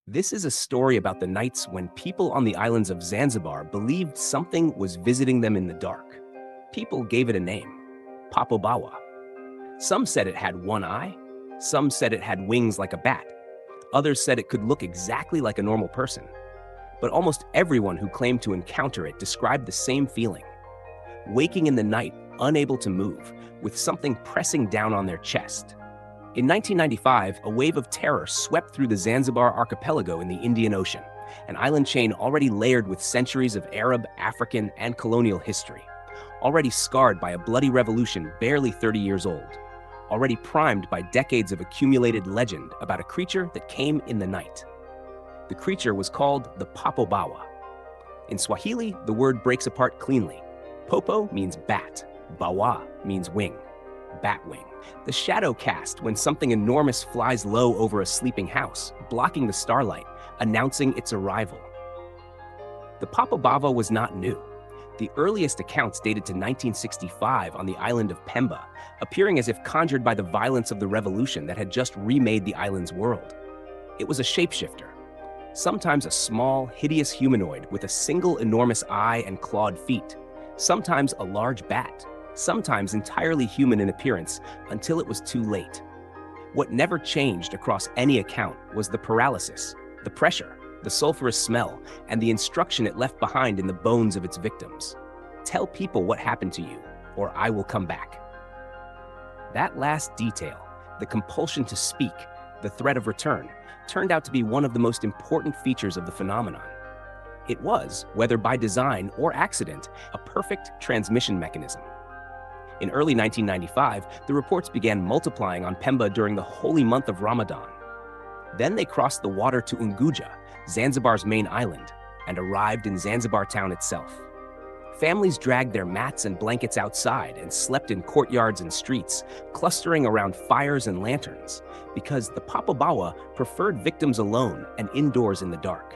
This is a story about the nights when people on the islands of Zanzibar believed something was visiting them in the dark. People gave it a name, Popobawa. Some said it had one eye, some said it had wings like a bat, others said it could look exactly like a normal person. But almost everyone who claimed to encounter it described the same feeling: waking in the night, unable to move, with something pressing down on their chest. In 1995, a wave of terror swept through the Zanzibar archipelago in the Indian Ocean, an island chain already layered with centuries of Arab, African, and colonial history, already scarred by a bloody revolution barely 30 years old, already primed by decades of accumulated legend about a creature that came in the night. The creature was called the Popobawa. In Swahili, the word breaks apart cleanly. Popo means bat, bawa means wing, batwing. The shadow cast when something enormous flies low over a sleeping house, blocking the starlight, announcing its arrival. The Popobawa was not new. The earliest accounts dated to 1965 on the island of Pemba, appearing as if conjured by the violence of the revolution that had just remade the island's world. It was a shapeshifter, sometimes a small, hideous humanoid with a single enormous eye and clawed feet, sometimes a large bat, sometimes entirely human in appearance, until it was too late. What never changed across any account was the paralysis, the pressure, the sulfurous smell, and the instruction it left behind in the bones of its victims. Tell people what happened to you, or I will come back. That last detail, the compulsion to speak, the threat of return, turned out to be one of the most important features of the phenomenon. It was, whether by design or accident, a perfect transmission mechanism. In early 1995, the reports began multiplying on Pemba during the holy month of Ramadan. Then they crossed the water to Unguja, Zanzibar's main island, and arrived in Zanzibar town itself. Families dragged their mats and blankets outside and slept in courtyards and streets, clustering around fires and lanterns, because the Popobawa preferred victims alone and indoors in the dark.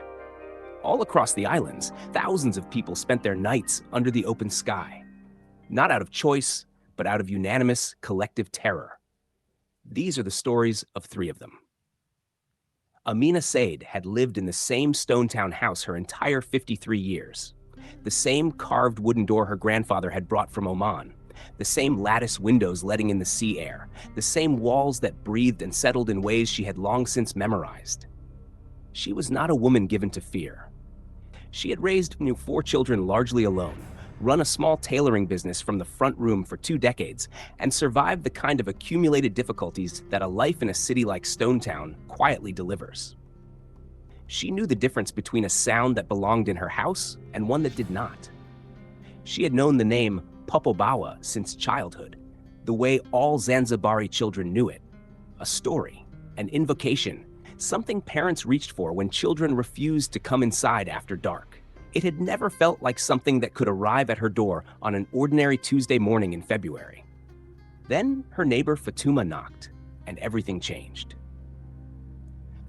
All across the islands, thousands of people spent their nights under the open sky, not out of choice, but out of unanimous collective terror. These are the stories of three of them. Amina Said had lived in the same stone town house her entire 53 years. The same carved wooden door her grandfather had brought from Oman, the same lattice windows letting in the sea air, the same walls that breathed and settled in ways she had long since memorized. She was not a woman given to fear. She had raised 4 children largely alone, run a small tailoring business from the front room for 2 decades, and survived the kind of accumulated difficulties that a life in a city like Stone Town quietly delivers. She knew the difference between a sound that belonged in her house and one that did not. She had known the name Popobawa since childhood, the way all Zanzibari children knew it: a story, an invocation, something parents reached for when children refused to come inside after dark. It had never felt like something that could arrive at her door on an ordinary Tuesday morning in February. Then her neighbor Fatuma knocked, and everything changed.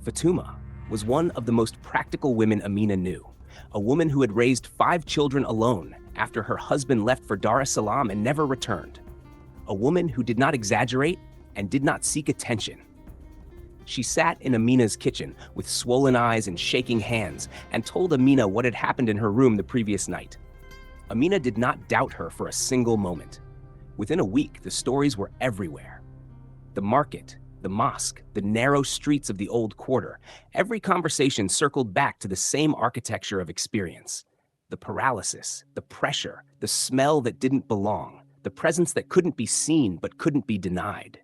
Fatuma was one of the most practical women Amina knew, a woman who had raised 5 children alone after her husband left for Dar es Salaam and never returned. A woman who did not exaggerate and did not seek attention. She sat in Amina's kitchen with swollen eyes and shaking hands and told Amina what had happened in her room the previous night. Amina did not doubt her for a single moment. Within a week, the stories were everywhere. The market, the mosque, the narrow streets of the old quarter, every conversation circled back to the same architecture of experience. The paralysis, the pressure, the smell that didn't belong, the presence that couldn't be seen but couldn't be denied.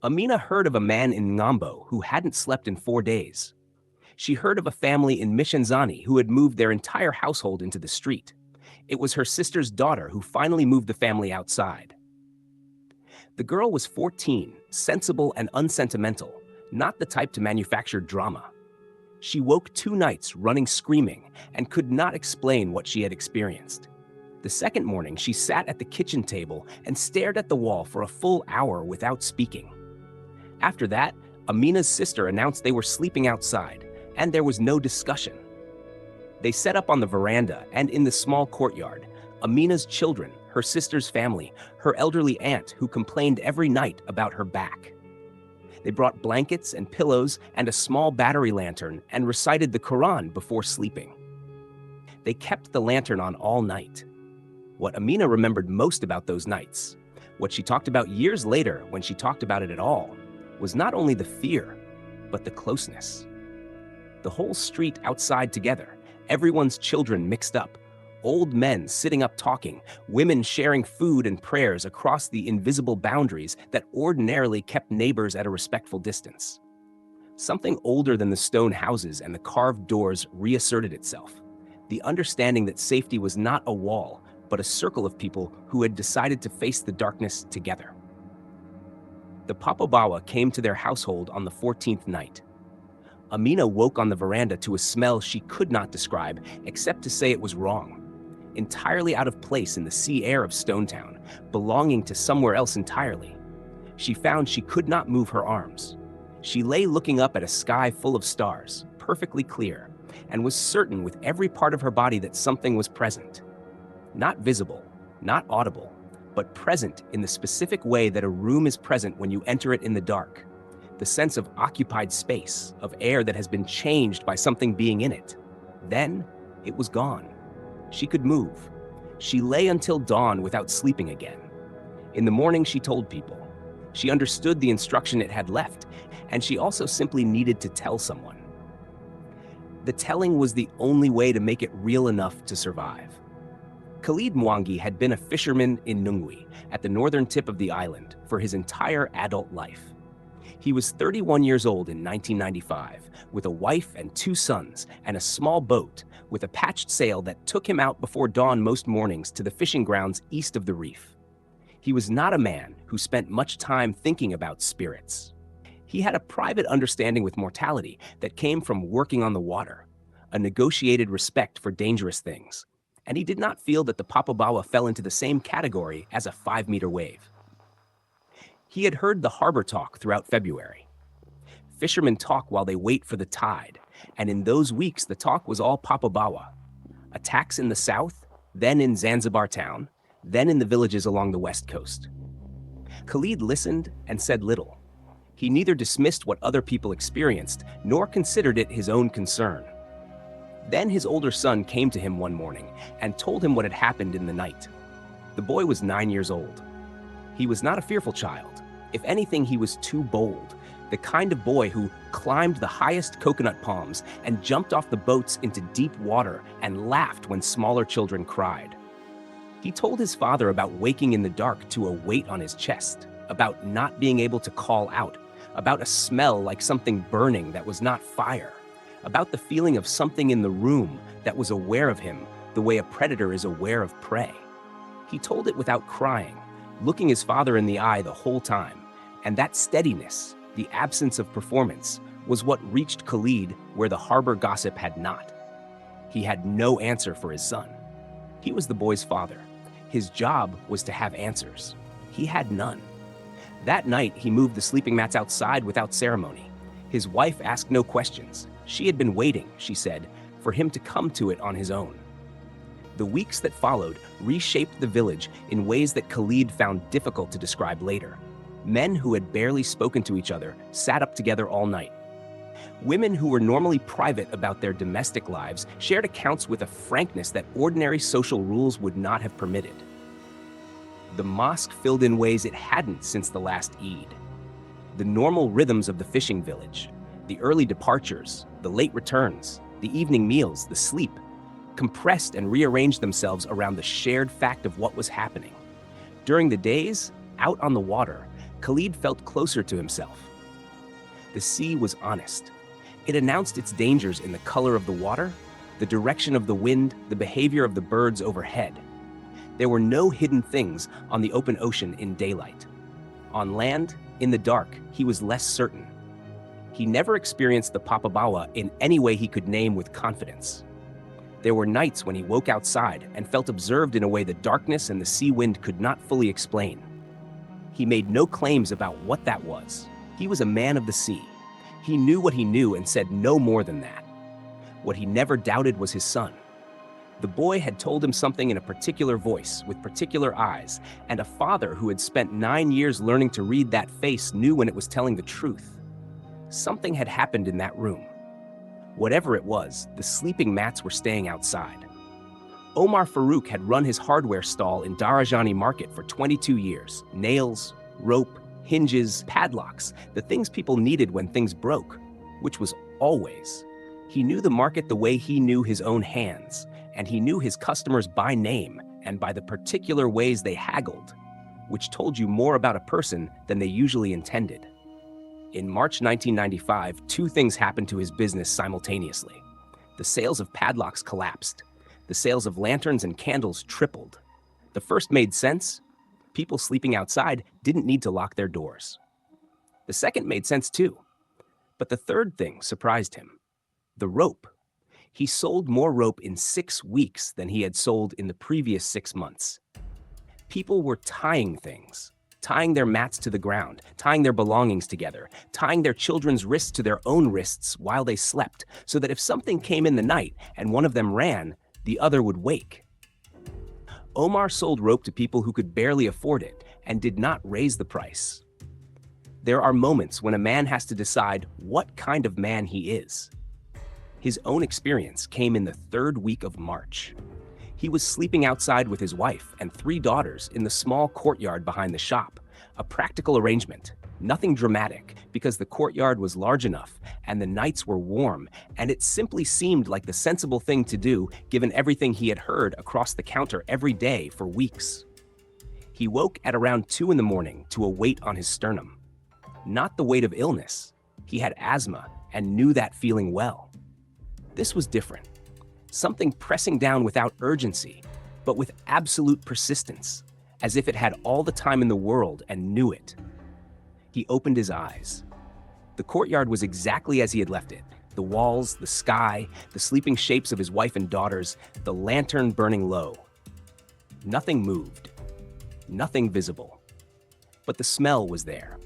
Amina heard of a man in Ng'ambo who hadn't slept in 4 days. She heard of a family in Mishanzani who had moved their entire household into the street. It was her sister's daughter who finally moved the family outside. The girl was 14, sensible and unsentimental, not the type to manufacture drama. She woke 2 nights running screaming and could not explain what she had experienced. The second morning, she sat at the kitchen table and stared at the wall for a full hour without speaking. After that, Amina's sister announced they were sleeping outside, and there was no discussion. They set up on the veranda and in the small courtyard, Amina's children, her sister's family, her elderly aunt who complained every night about her back. They brought blankets and pillows and a small battery lantern and recited the Quran before sleeping. They kept the lantern on all night. What Amina remembered most about those nights, what she talked about years later when she talked about it at all, was not only the fear, but the closeness. The whole street outside together, everyone's children mixed up, old men sitting up talking, women sharing food and prayers across the invisible boundaries that ordinarily kept neighbors at a respectful distance. Something older than the stone houses and the carved doors reasserted itself, the understanding that safety was not a wall, but a circle of people who had decided to face the darkness together. The Popobawa came to their household on the 14th night. Amina woke on the veranda to a smell she could not describe except to say it was wrong. Entirely out of place in the sea air of Stonetown, belonging to somewhere else entirely. She found she could not move her arms. She lay looking up at a sky full of stars, perfectly clear, and was certain with every part of her body that something was present. Not visible, not audible, but present in the specific way that a room is present when you enter it in the dark. The sense of occupied space, of air that has been changed by something being in it. Then, it was gone. She could move. She lay until dawn without sleeping again. In the morning, she told people. She understood the instruction it had left, and she also simply needed to tell someone. The telling was the only way to make it real enough to survive. Khalid Mwangi had been a fisherman in Nungwi, at the northern tip of the island, for his entire adult life. He was 31 years old in 1995, with a wife and 2 sons and a small boat with a patched sail that took him out before dawn most mornings to the fishing grounds east of the reef. He was not a man who spent much time thinking about spirits. He had a private understanding with mortality that came from working on the water, a negotiated respect for dangerous things, and he did not feel that the Popobawa fell into the same category as a 5-meter wave. He had heard the harbor talk throughout February. Fishermen talk while they wait for the tide, and in those weeks the talk was all Popobawa. Attacks in the south, then in Zanzibar town, then in the villages along the west coast. Khalid listened and said little. He neither dismissed what other people experienced, nor considered it his own concern. Then his older son came to him one morning and told him what had happened in the night. The boy was 9 years old. He was not a fearful child. If anything, he was too bold, the kind of boy who climbed the highest coconut palms and jumped off the boats into deep water and laughed when smaller children cried. He told his father about waking in the dark to a weight on his chest, about not being able to call out, about a smell like something burning that was not fire, about the feeling of something in the room that was aware of him the way a predator is aware of prey. He told it without crying, looking his father in the eye the whole time, and that steadiness, the absence of performance, was what reached Khalid where the harbor gossip had not. He had no answer for his son. He was the boy's father. His job was to have answers. He had none. That night, he moved the sleeping mats outside without ceremony. His wife asked no questions. She had been waiting, she said, for him to come to it on his own. The weeks that followed reshaped the village in ways that Khalid found difficult to describe later. Men who had barely spoken to each other sat up together all night. Women who were normally private about their domestic lives shared accounts with a frankness that ordinary social rules would not have permitted. The mosque filled in ways it hadn't since the last Eid. The normal rhythms of the fishing village, the early departures, the late returns, the evening meals, the sleep, compressed and rearranged themselves around the shared fact of what was happening. During the days, out on the water, Khalid felt closer to himself. The sea was honest. It announced its dangers in the color of the water, the direction of the wind, the behavior of the birds overhead. There were no hidden things on the open ocean in daylight. On land, in the dark, he was less certain. He never experienced the Popobawa in any way he could name with confidence. There were nights when he woke outside and felt observed in a way the darkness and the sea wind could not fully explain. He made no claims about what that was. He was a man of the sea. He knew what he knew and said no more than that. What he never doubted was his son. The boy had told him something in a particular voice, with particular eyes, and a father who had spent 9 years learning to read that face knew when it was telling the truth. Something had happened in that room. Whatever it was, the sleeping mats were staying outside. Omar Farouk had run his hardware stall in Darajani Market for 22 years. Nails, rope, hinges, padlocks, the things people needed when things broke, which was always. He knew the market the way he knew his own hands, and he knew his customers by name and by the particular ways they haggled, which told you more about a person than they usually intended. In March 1995, two things happened to his business simultaneously. The sales of padlocks collapsed. The sales of lanterns and candles tripled. The first made sense. People sleeping outside didn't need to lock their doors. The second made sense too. But the third thing surprised him. The rope. He sold more rope in 6 weeks than he had sold in the previous 6 months. People were tying things, tying their mats to the ground, tying their belongings together, tying their children's wrists to their own wrists while they slept, so that if something came in the night and one of them ran, the other would wake. Omar sold rope to people who could barely afford it and did not raise the price. There are moments when a man has to decide what kind of man he is. His own experience came in the 3rd week of March. He was sleeping outside with his wife and 3 daughters in the small courtyard behind the shop, a practical arrangement, nothing dramatic, because the courtyard was large enough and the nights were warm, and it simply seemed like the sensible thing to do given everything he had heard across the counter every day for weeks. He woke at around 2 in the morning to a weight on his sternum. Not the weight of illness. He had asthma and knew that feeling well. This was different. Something pressing down without urgency, but with absolute persistence, as if it had all the time in the world and knew it. He opened his eyes. The courtyard was exactly as he had left it. The walls, the sky, the sleeping shapes of his wife and daughters, the lantern burning low. Nothing moved. Nothing visible. But the smell was there.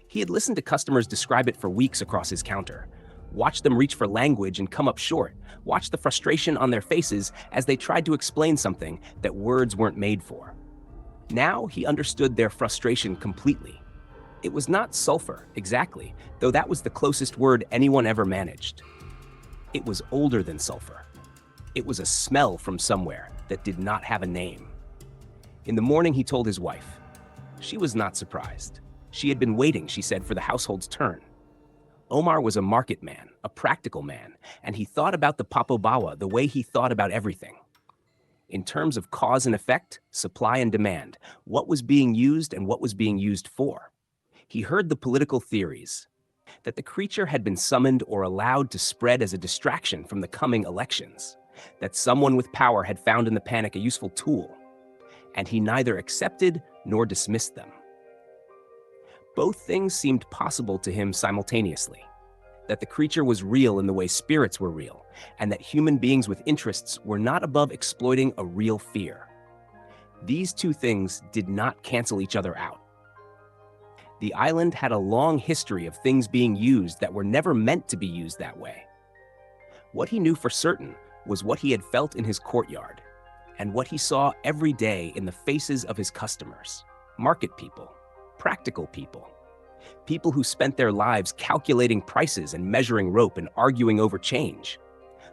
He had listened to customers describe it for weeks across his counter. Watched them reach for language and come up short. Watched the frustration on their faces as they tried to explain something that words weren't made for. Now he understood their frustration completely. It was not sulfur, exactly, though that was the closest word anyone ever managed. It was older than sulfur. It was a smell from somewhere that did not have a name. In the morning, he told his wife. She was not surprised. She had been waiting, she said, for the household's turn. Omar was a market man, a practical man, and he thought about the Popobawa the way he thought about everything. In terms of cause and effect, supply and demand, what was being used and what was being used for. He heard the political theories, that the creature had been summoned or allowed to spread as a distraction from the coming elections, that someone with power had found in the panic a useful tool, and he neither accepted nor dismissed them. Both things seemed possible to him simultaneously, that the creature was real in the way spirits were real, and that human beings with interests were not above exploiting a real fear. These two things did not cancel each other out. The island had a long history of things being used that were never meant to be used that way. What he knew for certain was what he had felt in his courtyard, and what he saw every day in the faces of his customers, market people, practical people, people who spent their lives calculating prices and measuring rope and arguing over change,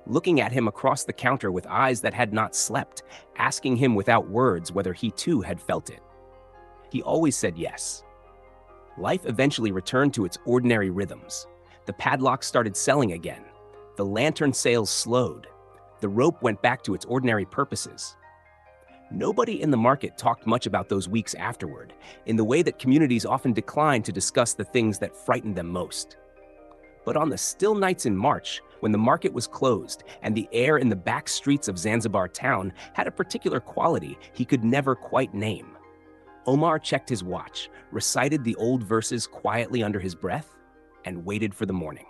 looking at him across the counter with eyes that had not slept, asking him without words whether he too had felt it. He always said yes. Life eventually returned to its ordinary rhythms. The padlocks started selling again. The lantern sales slowed. The rope went back to its ordinary purposes. Nobody in the market talked much about those weeks afterward, in the way that communities often decline to discuss the things that frightened them most. But on the still nights in March, when the market was closed and the air in the back streets of Zanzibar town had a particular quality he could never quite name, Omar checked his watch, recited the old verses quietly under his breath, and waited for the morning.